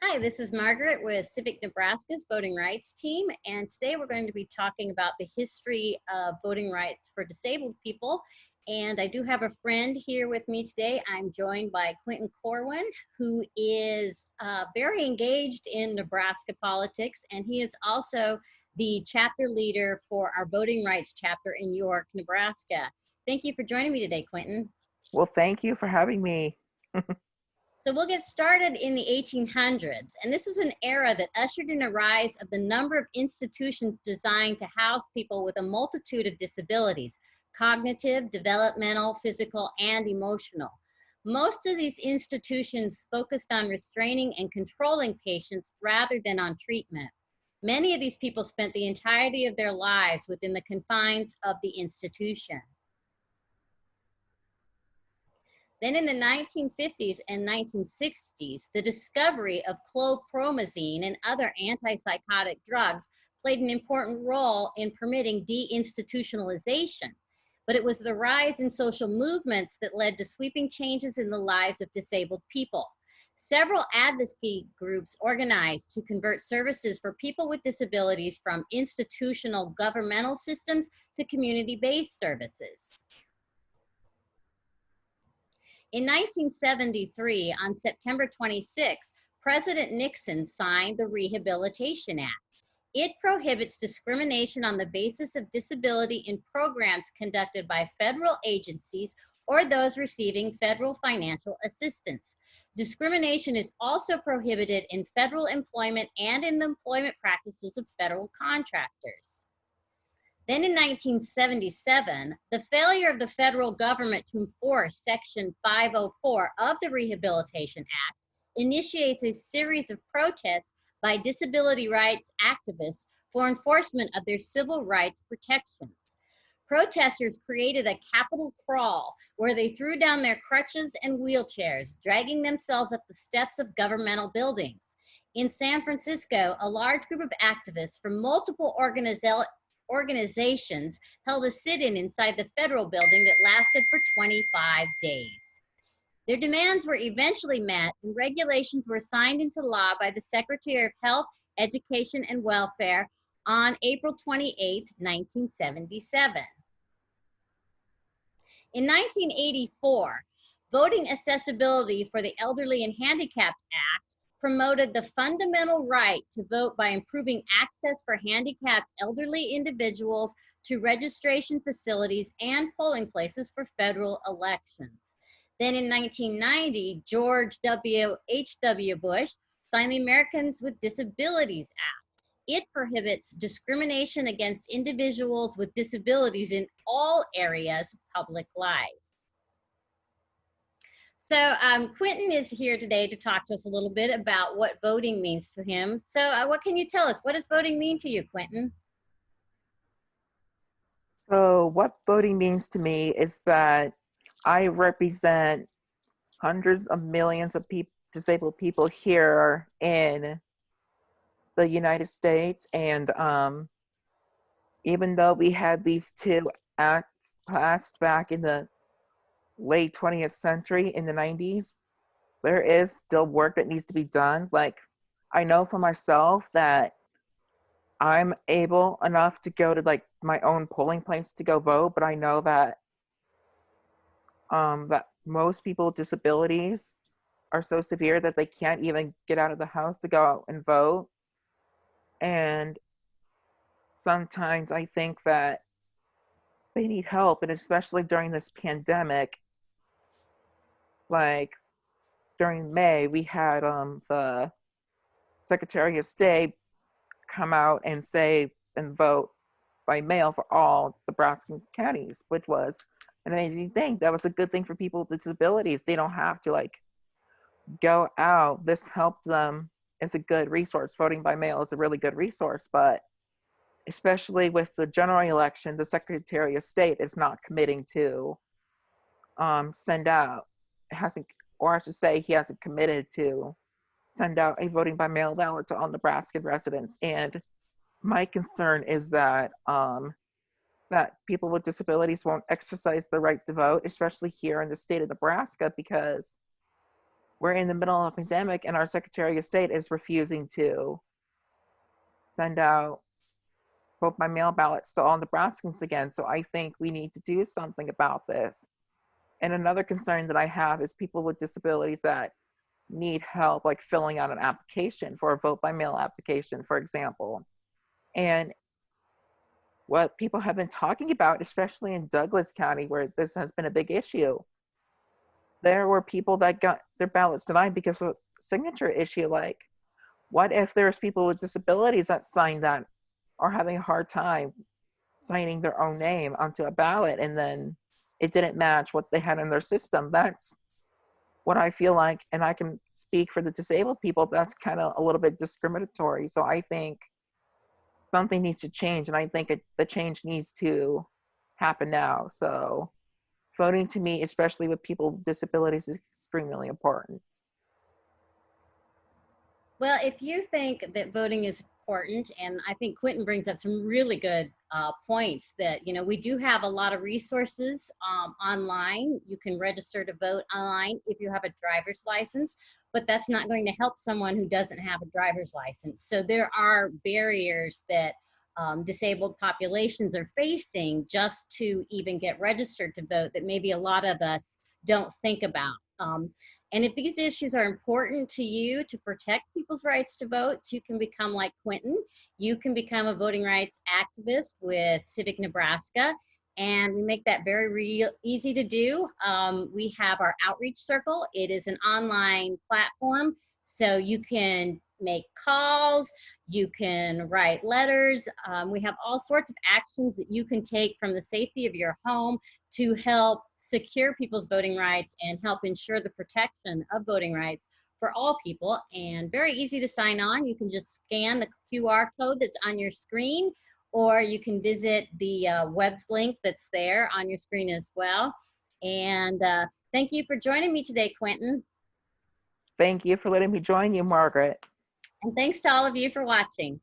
Hi, this is Margaret with Civic Nebraska's voting rights team, and today we're going to be talking about the history of voting rights for disabled people. And I do have a friend here with me today. I'm joined by Quinton Corwin, who is very engaged in Nebraska politics, and he is also the chapter leader for our voting rights chapter in York, Nebraska. Thank you for joining me today, Quinton. Well, thank you for having me. So we'll get started in the 1800s, and this was an era that ushered in a rise of the number of institutions designed to house people with a multitude of disabilities: cognitive, developmental, physical, and emotional. Most of these institutions focused on restraining and controlling patients rather than on treatment. Many of these people spent the entirety of their lives within the confines of the institution. Then in the 1950s and 1960s, the discovery of chlorpromazine and other antipsychotic drugs played an important role in permitting deinstitutionalisation. But it was the rise in social movements that led to sweeping changes in the lives of disabled people. Several advocacy groups organized to convert services for people with disabilities from institutional governmental systems to community-based services. In 1973, on September 26, President Nixon signed the Rehabilitation Act. It prohibits discrimination on the basis of disability in programs conducted by federal agencies or those receiving federal financial assistance. Discrimination is also prohibited in federal employment and in the employment practices of federal contractors. Then in 1977, the failure of the federal government to enforce Section 504 of the Rehabilitation Act initiates a series of protests by disability rights activists for enforcement of their civil rights protections. Protesters created a Capitol crawl where they threw down their crutches and wheelchairs, dragging themselves up the steps of governmental buildings. In San Francisco, a large group of activists from multiple organizations held a sit-in inside the federal building that lasted for 25 days. Their demands were eventually met, and regulations were signed into law by the Secretary of Health, Education, and Welfare on April 28, 1977. In 1984, Voting Accessibility for the Elderly and Handicapped Act promoted the fundamental right to vote by improving access for handicapped elderly individuals to registration facilities and polling places for federal elections. Then in 1990, George H.W. Bush signed the Americans with Disabilities Act. It prohibits discrimination against individuals with disabilities in all areas of public life. So Quinton is here today to talk to us a little bit about what voting means to him. So what can you tell us? What does voting mean to you, Quinton? So what voting means to me is that I represent hundreds of millions of disabled people here in the United States. And even though we had these two acts passed back in the late 20th century in the 90s, there is still work that needs to be done. Like, I know for myself that I'm able enough to go to like my own polling place to go vote, but I know that that most people with disabilities are so severe that they can't even get out of the house to go out and vote. And sometimes I think that they need help, and especially during this pandemic, like during May, we had the Secretary of State come out and say and vote by mail for all Nebraska counties, which was an amazing thing. That was a good thing for people with disabilities. They don't have to like go out. This helped them. It's a good resource. Voting by mail is a really good resource, but especially with the general election, the Secretary of State is not committing to send out, hasn't, or I should say he hasn't committed to send out a voting by mail ballot to all Nebraska residents. And my concern is that that people with disabilities won't exercise the right to vote, especially here in the state of Nebraska, because we're in the middle of a pandemic and our Secretary of State is refusing to send out vote by mail ballots to all Nebraskans again. So I think we need to do something about this. And another concern that I have is people with disabilities that need help, like filling out an application for a vote by mail application, for example. And what people have been talking about, especially in Douglas County, where this has been a big issue, there were people that got their ballots denied because of a signature issue. Like, what if there's people with disabilities that signed that are having a hard time signing their own name onto a ballot and then it didn't match what they had in their system? That's what I feel like, and I can speak for the disabled people, that's kind of a little bit discriminatory. So I think something needs to change, and I think the change needs to happen now. So voting to me, especially with people with disabilities, is extremely important. Well, if you think that voting is important, and I think Quinton brings up some really good points that, you know, we do have a lot of resources online. You can register to vote online if you have a driver's license, but that's not going to help someone who doesn't have a driver's license. So there are barriers that disabled populations are facing just to even get registered to vote that maybe a lot of us don't think about. And if these issues are important to you to protect people's rights to vote, you can become like Quinton. You can become a voting rights activist with Civic Nebraska. And we make that very easy to do. We have our outreach circle. It is an online platform. So you can make calls, you can write letters. We have all sorts of actions that you can take from the safety of your home to help secure people's voting rights and help ensure the protection of voting rights for all people. And very easy to sign on. You can just scan the QR code that's on your screen, or you can visit the web link that's there on your screen as well. And thank you for joining me today, Quinton. Thank you for letting me join you, Margaret. And thanks to all of you for watching.